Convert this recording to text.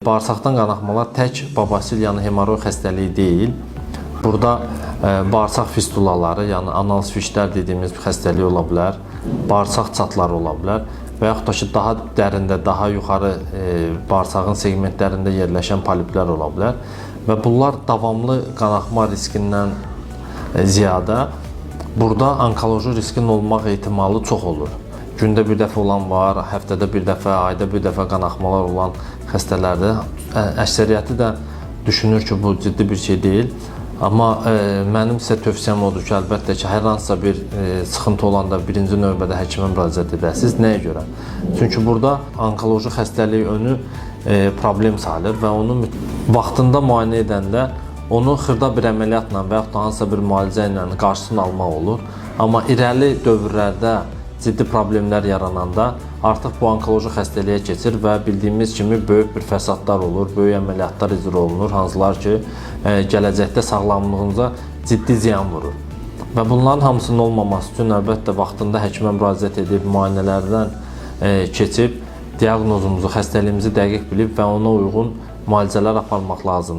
Bağırsaqdan qanaxmalar tək babasil, yəni hemoroy xəstəliyi deyil. Burada bağırsaq fistulaları, yəni anal sfinkter dediyimiz bir xəstəlik ola bilər, bağırsaq çatları ola bilər və yaxud da ki, daha dərində, daha yuxarı bağırsağın segmentlərində yerləşən poliplər ola bilər və bunlar davamlı qanaxma riskindən ziyadə burada onkoloji riskin olmaq ehtimalı çox olur. Gündə bir dəfə olan var, həftədə bir dəfə, ayda bir dəfə qanaxmalar olan xəstələrdə əksəriyyəti də düşünür ki, bu ciddi bir şey deyil. Amma mənim sizə tövsiyəm odur ki, əlbəttə ki, hər hansısa bir sıxıntı olanda birinci növbədə həkimə müraciət edəsiniz. Nəyə görə? Çünki burada onkoloji xəstəlik önü problem sayılır və onu vaxtında müayinə edəndə onu xırda bir əməliyyatla və yaxud da hansısa bir müalicə ilə qarşısını almaq olur. Amma irəli dövrlərdə ciddi problemlər yarananda artıq bu onkoloji xəstəliyə keçir və bildiyimiz kimi böyük bir fəsadlar olur, böyük əməliyyatlar icra olunur, hansılar ki, gələcəkdə sağlamlığınıza ciddi ziyan vurur. Və bunların hamısının olmaması üçün əlbəttə vaxtında həkimə müraciət edib, müayinələrdən keçib, diaqnozumuzu, xəstəliyimizi dəqiq bilib və ona uyğun müalicələr aparmaq lazımdır.